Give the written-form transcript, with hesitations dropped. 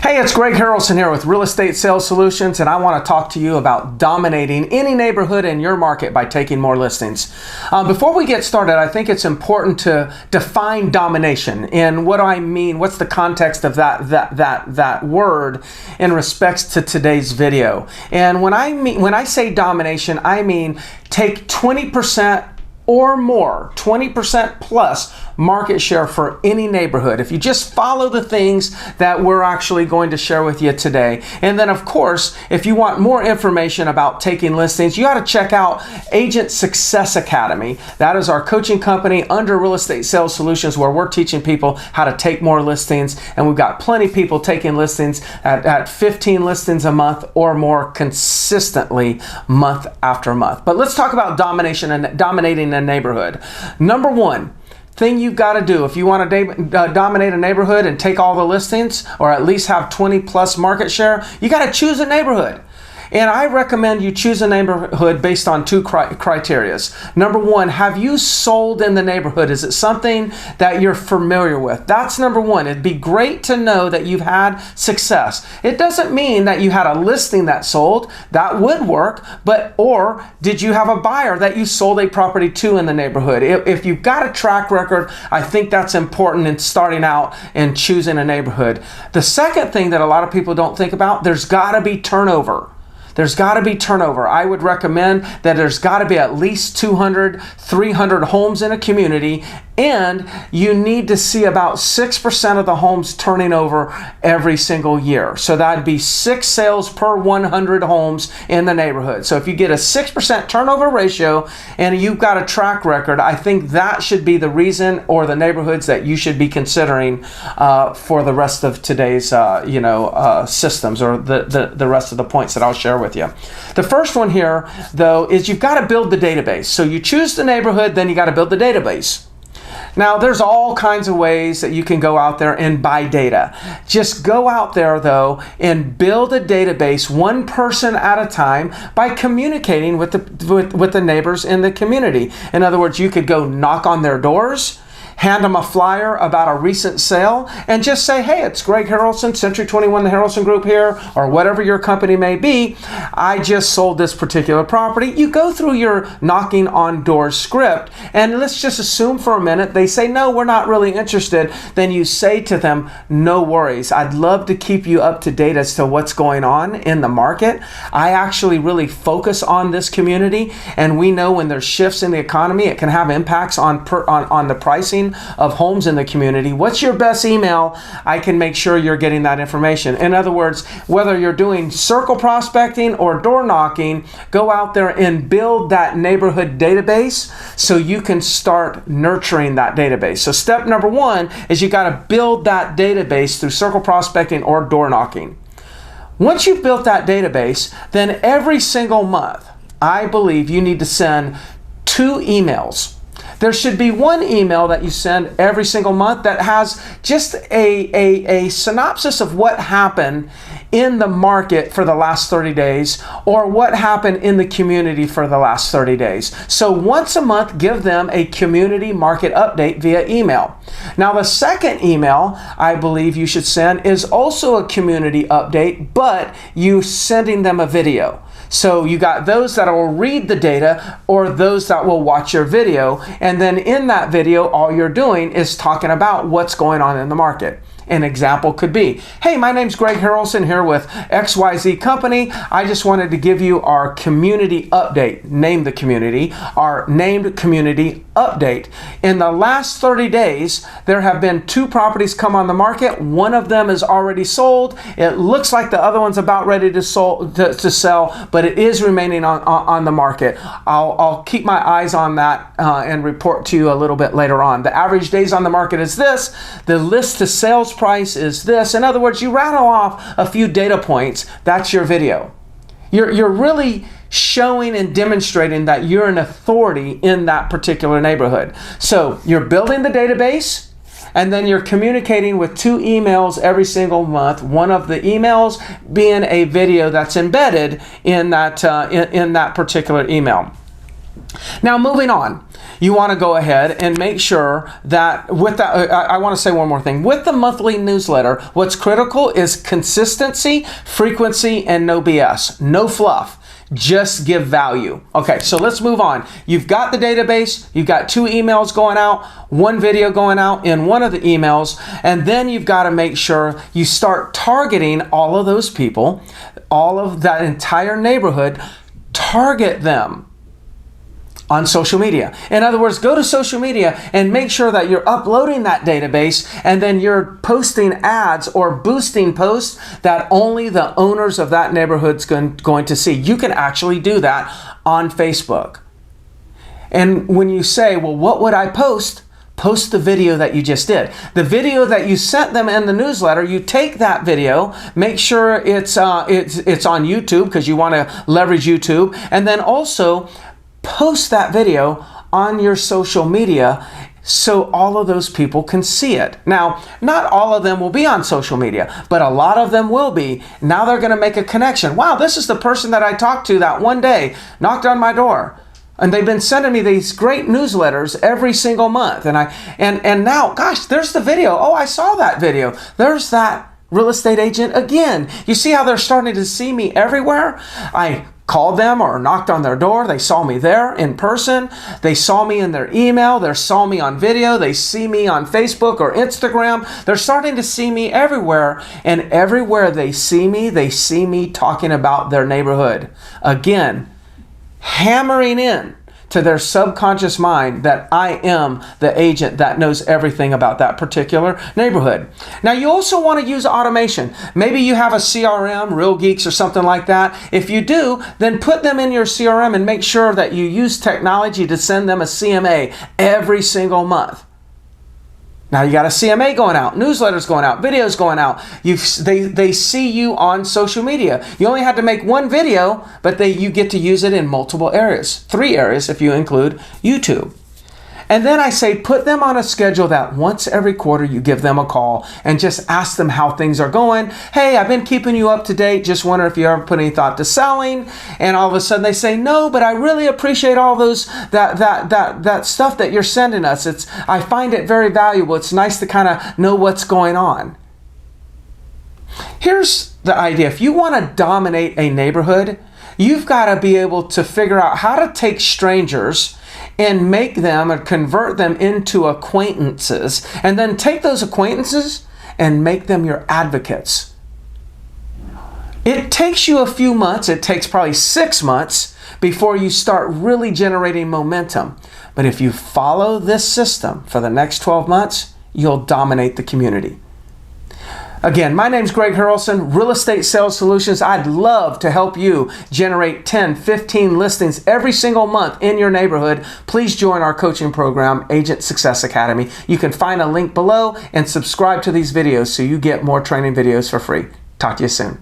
Hey, it's Greg Harrelson here with Real Estate Sales Solutions, and I want to talk to you about dominating any neighborhood in your market by taking more listings. Before we get started, I think it's important to define domination. And what do I mean? What's the context of that word in respects to today's video? And when I say domination, I mean take 20% or more, 20% plus market share for any neighborhood. If you just follow the things that we're actually going to share with you today. And then of course, if you want more information about taking listings, you got to check out Agent Success Academy. That is our coaching company under Real Estate Sales Solutions, where we're teaching people how to take more listings. And we've got plenty of people taking listings at 15 listings a month or more consistently month after month. But let's talk about domination and dominating a neighborhood. Number one thing you've got to do if you want to dominate a neighborhood and take all the listings, or at least have 20 plus market share, you got to choose a neighborhood. And I recommend you choose a neighborhood based on two criteria. Number one, have you sold in the neighborhood? Is it something that you're familiar with? That's number one. It'd be great to know that you've had success. It doesn't mean that you had a listing that sold. That would work, or did you have a buyer that you sold a property to in the neighborhood? If you've got a track record, I think that's important in starting out and choosing a neighborhood. The second thing that a lot of people don't think about, there's got to be turnover. There's got to be turnover. I would recommend that there's got to be at least 200, 300 homes in a community, and you need to see about 6% of the homes turning over every single year. So that'd be 6 sales per 100 homes in the neighborhood. So if you get a 6% turnover ratio and you've got a track record, I think that should be the reason or the neighborhoods that you should be considering for the rest of today's systems, or the rest of the points that I'll share with you. The first one here, though, is you've got to build the database. So you choose the neighborhood, then you got to build the database. Now, there's all kinds of ways that you can go out there and buy data. Just go out there, though, and build a database one person at a time by communicating with the neighbors in the community. In other words, you could go knock on their doors, hand them a flyer about a recent sale, and just say, hey, it's Greg Harrelson, Century 21, the Harrelson Group here, or whatever your company may be. I just sold this particular property. You go through your knocking on doors script, and let's just assume for a minute they say, no, we're not really interested. Then you say to them, no worries. I'd love to keep you up to date as to what's going on in the market. I actually really focus on this community, and we know when there's shifts in the economy, it can have impacts on the pricing of homes in the community. What's your best email? I can make sure you're getting that information. In other words, whether you're doing circle prospecting or door knocking, go out there and build that neighborhood database so you can start nurturing that database. So step number one is you got to build that database through circle prospecting or door knocking. Once you've built that database, then every single month, I believe you need to send 2 emails. There should be one email that you send every single month that has just a synopsis of what happened in the market for the last 30 days, or what happened in the community for the last 30 days. So once a month, give them a community market update via email. Now, the second email I believe you should send is also a community update, but you sending them a video. So you got those that will read the data, or those that will watch your video. And then in that video, all you're doing is talking about what's going on in the market. An example could be, hey, my name's Greg Harrelson here with XYZ Company. I just wanted to give you our community update. Name the community, our named community update. In the last 30 days, there have been 2 properties come on the market. One of them is already sold. It looks like the other one's about ready to sell, but it is remaining on the market. I'll keep my eyes on that and report to you a little bit later on. The average days on the market is this. The list to sales price is this. In other words, you rattle off a few data points. That's your video. You're really showing and demonstrating that you're an authority in that particular neighborhood. So you're building the database, and then you're communicating with 2 emails every single month. One of the emails being a video that's embedded in that particular email. Now, moving on, you want to go ahead and make sure that with that, I want to say one more thing. With the monthly newsletter, what's critical is consistency, frequency, and no BS. No fluff. Just give value. Okay, so let's move on. You've got the database, you've got 2 emails going out, 1 video going out in one of the emails, and then you've got to make sure you start targeting all of those people, all of that entire neighborhood. Target them on social media. In other words, go to social media and make sure that you're uploading that database, and then you're posting ads or boosting posts that only the owners of that neighborhood's going to see. You can actually do that on Facebook. And when you say, well, what would I post? Post the video that you just did. The video that you sent them in the newsletter, you take that video, make sure it's on YouTube because you want to leverage YouTube, and then also post that video on your social media so all of those people can see it. Now, not all of them will be on social media, but a lot of them will be. Now they're going to make a connection. Wow, this is the person that I talked to that one day knocked on my door. And they've been sending me these great newsletters every single month. And now, gosh, there's the video. Oh, I saw that video. There's that real estate agent again. You see how they're starting to see me everywhere? I called them or knocked on their door. They saw me there in person. They saw me in their email. They saw me on video. They see me on Facebook or Instagram. They're starting to see me everywhere. And everywhere they see me talking about their neighborhood. Again, hammering in to their subconscious mind that I am the agent that knows everything about that particular neighborhood. Now, you also want to use automation. Maybe you have a CRM, Real Geeks or something like that. If you do, then put them in your CRM and make sure that you use technology to send them a CMA every single month. Now you got a CMA going out, newsletters going out, videos going out. They see you on social media. You only had to make 1 video, but you get to use it in multiple areas. 3 areas if you include YouTube. And then I say put them on a schedule that once every quarter you give them a call and just ask them how things are going. Hey, I've been keeping you up to date. Just wonder if you ever put any thought to selling. And all of a sudden they say, no, but I really appreciate all those that stuff that you're sending us. I find it very valuable. It's nice to kind of know what's going on. Here's the idea. If you want to dominate a neighborhood, you've got to be able to figure out how to take strangers and make them or convert them into acquaintances, and then take those acquaintances and make them your advocates. It takes you a few months. It takes probably 6 months before you start really generating momentum. But if you follow this system for the next 12 months, you'll dominate the community. Again, my name's Greg Harrelson, Real Estate Sales Solutions. I'd love to help you generate 10, 15 listings every single month in your neighborhood. Please join our coaching program, Agent Success Academy. You can find a link below and subscribe to these videos so you get more training videos for free. Talk to you soon.